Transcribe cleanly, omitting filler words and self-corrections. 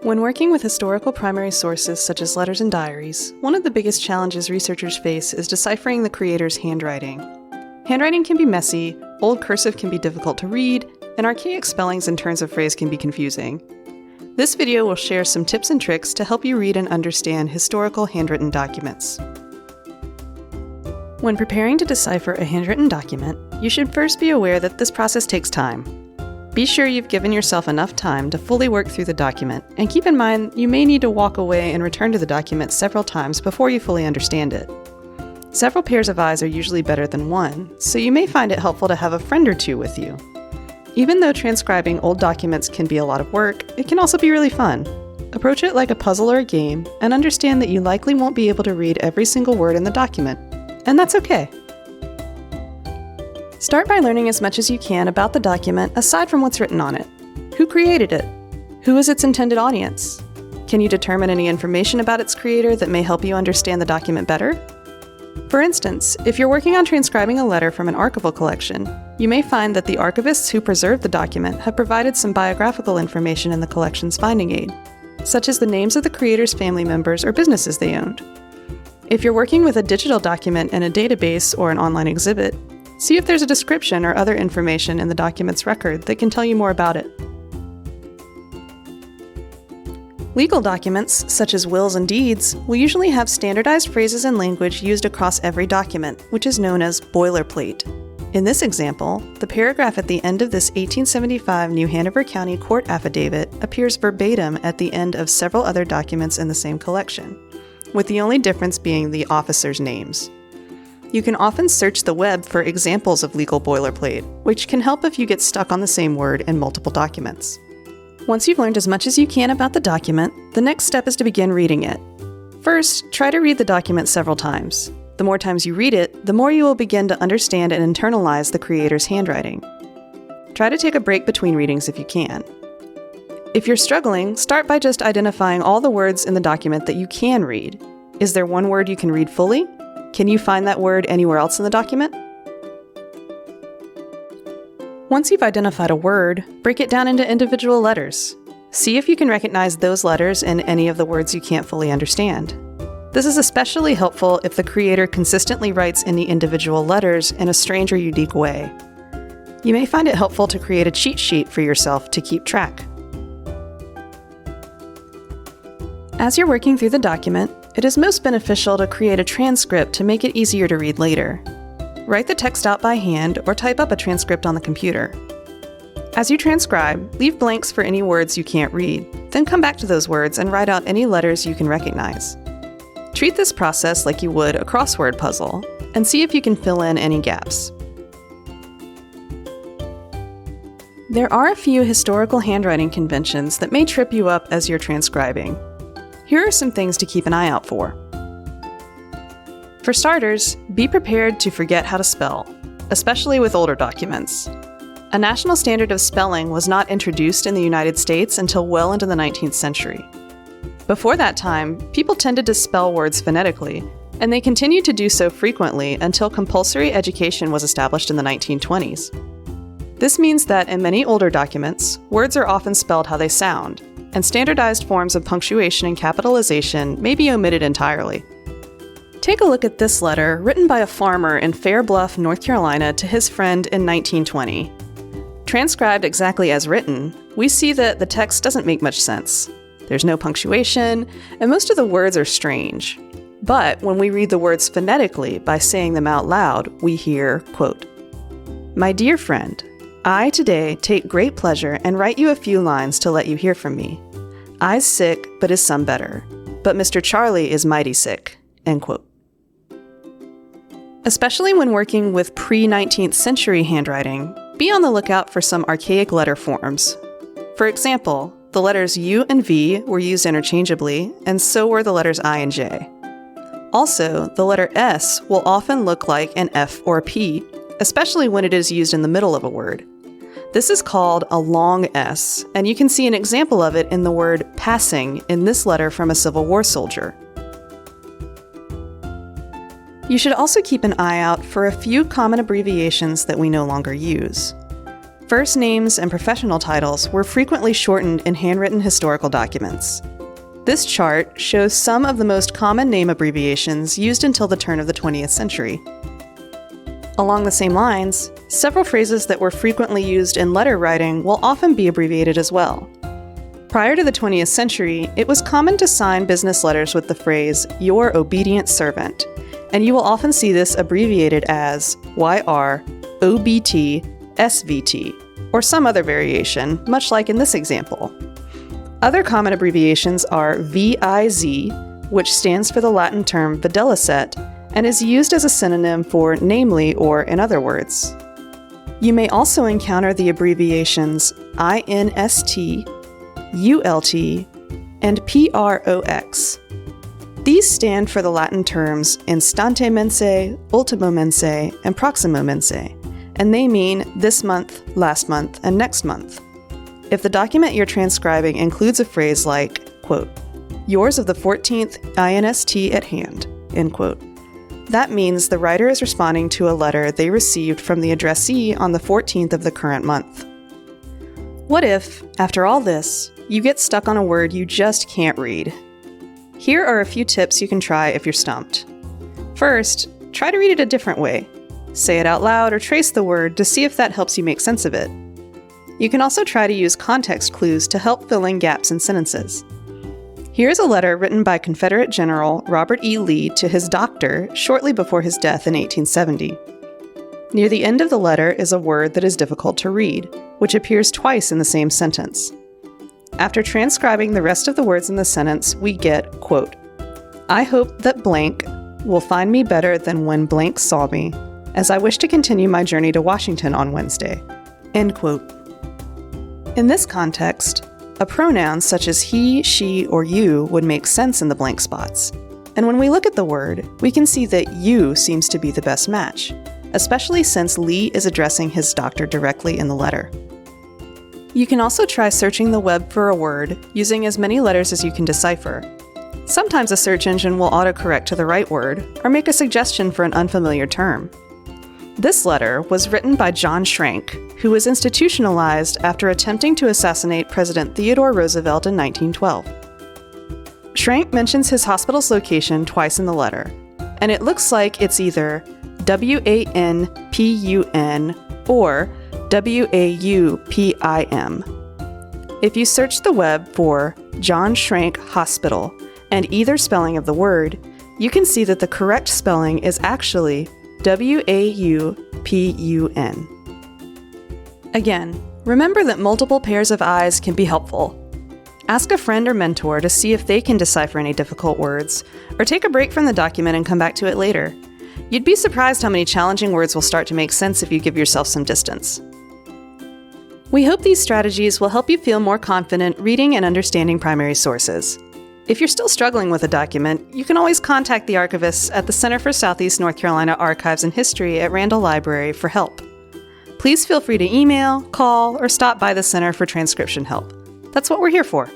When working with historical primary sources such as letters and diaries, one of the biggest challenges researchers face is deciphering the creator's handwriting. Handwriting can be messy, old cursive can be difficult to read, and archaic spellings and turns of phrase can be confusing. This video will share some tips and tricks to help you read and understand historical handwritten documents. When preparing to decipher a handwritten document, you should first be aware that this process takes time. Be sure you've given yourself enough time to fully work through the document, and keep in mind you may need to walk away and return to the document several times before you fully understand it. Several pairs of eyes are usually better than one, so you may find it helpful to have a friend or two with you. Even though transcribing old documents can be a lot of work, it can also be really fun. Approach it like a puzzle or a game, and understand that you likely won't be able to read every single word in the document, and that's okay. Start by learning as much as you can about the document aside from what's written on it. Who created it? Who is its intended audience? Can you determine any information about its creator that may help you understand the document better? For instance, if you're working on transcribing a letter from an archival collection, you may find that the archivists who preserved the document have provided some biographical information in the collection's finding aid, such as the names of the creator's family members or businesses they owned. If you're working with a digital document in a database or an online exhibit, see if there's a description or other information in the document's record that can tell you more about it. Legal documents, such as wills and deeds, will usually have standardized phrases and language used across every document, which is known as boilerplate. In this example, the paragraph at the end of this 1875 New Hanover County Court affidavit appears verbatim at the end of several other documents in the same collection, with the only difference being the officers' names. You can often search the web for examples of legal boilerplate, which can help if you get stuck on the same word in multiple documents. Once you've learned as much as you can about the document, the next step is to begin reading it. First, try to read the document several times. The more times you read it, the more you will begin to understand and internalize the creator's handwriting. Try to take a break between readings if you can. If you're struggling, start by just identifying all the words in the document that you can read. Is there one word you can read fully? Can you find that word anywhere else in the document? Once you've identified a word, break it down into individual letters. See if you can recognize those letters in any of the words you can't fully understand. This is especially helpful if the creator consistently writes in the individual letters in a strange or unique way. You may find it helpful to create a cheat sheet for yourself to keep track. As you're working through the document, it is most beneficial to create a transcript to make it easier to read later. Write the text out by hand or type up a transcript on the computer. As you transcribe, leave blanks for any words you can't read, then come back to those words and write out any letters you can recognize. Treat this process like you would a crossword puzzle, and see if you can fill in any gaps. There are a few historical handwriting conventions that may trip you up as you're transcribing. Here are some things to keep an eye out for. For starters, be prepared to forget how to spell, especially with older documents. A national standard of spelling was not introduced in the United States until well into the 19th century. Before that time, people tended to spell words phonetically, and they continued to do so frequently until compulsory education was established in the 1920s. This means that in many older documents, words are often spelled how they sound, and standardized forms of punctuation and capitalization may be omitted entirely. Take a look at this letter written by a farmer in Fair Bluff, North Carolina to his friend in 1920. Transcribed exactly as written, we see that the text doesn't make much sense. There's no punctuation, and most of the words are strange. But when we read the words phonetically by saying them out loud, we hear, quote, "My dear friend, I today take great pleasure and write you a few lines to let you hear from me. I's sick, but is some better. But Mr. Charlie is mighty sick." End quote. Especially when working with pre-19th century handwriting, be on the lookout for some archaic letter forms. For example, the letters U and V were used interchangeably, and so were the letters I and J. Also, the letter S will often look like an F or a P, especially when it is used in the middle of a word. This is called a long S, and you can see an example of it in the word passing in this letter from a Civil War soldier. You should also keep an eye out for a few common abbreviations that we no longer use. First names and professional titles were frequently shortened in handwritten historical documents. This chart shows some of the most common name abbreviations used until the turn of the 20th century. Along the same lines, several phrases that were frequently used in letter writing will often be abbreviated as well. Prior to the 20th century, it was common to sign business letters with the phrase, "Your obedient servant," and you will often see this abbreviated as YR, OBT, SVT, or some other variation, much like in this example. Other common abbreviations are VIZ, which stands for the Latin term videlicet, and is used as a synonym for namely or in other words. You may also encounter the abbreviations INST, ULT, and PROX. These stand for the Latin terms instante mensae, ultimo mensae, and proximo mensae, and they mean this month, last month, and next month. If the document you're transcribing includes a phrase like, quote, "yours of the 14th INST at hand," end quote, that means the writer is responding to a letter they received from the addressee on the 14th of the current month. What if, after all this, you get stuck on a word you just can't read? Here are a few tips you can try if you're stumped. First, try to read it a different way. Say it out loud or trace the word to see if that helps you make sense of it. You can also try to use context clues to help fill in gaps in sentences. Here's a letter written by Confederate General Robert E. Lee to his doctor shortly before his death in 1870. Near the end of the letter is a word that is difficult to read, which appears twice in the same sentence. After transcribing the rest of the words in the sentence, we get, quote, "I hope that blank will find me better than when blank saw me, as I wish to continue my journey to Washington on Wednesday," end quote. In this context, a pronoun such as he, she, or you would make sense in the blank spots. And when we look at the word, we can see that you seems to be the best match, especially since Lee is addressing his doctor directly in the letter. You can also try searching the web for a word using as many letters as you can decipher. Sometimes a search engine will autocorrect to the right word or make a suggestion for an unfamiliar term. This letter was written by John Schrank, who was institutionalized after attempting to assassinate President Theodore Roosevelt in 1912. Schrank mentions his hospital's location twice in the letter, and it looks like it's either WANPUN or WAUPIM. If you search the web for John Schrank Hospital and either spelling of the word, you can see that the correct spelling is actually WAUPUN. Again, remember that multiple pairs of eyes can be helpful. Ask a friend or mentor to see if they can decipher any difficult words, or take a break from the document and come back to it later. You'd be surprised how many challenging words will start to make sense if you give yourself some distance. We hope these strategies will help you feel more confident reading and understanding primary sources. If you're still struggling with a document, you can always contact the archivists at the Center for Southeast North Carolina Archives and History at Randall Library for help. Please feel free to email, call, or stop by the center for transcription help. That's what we're here for.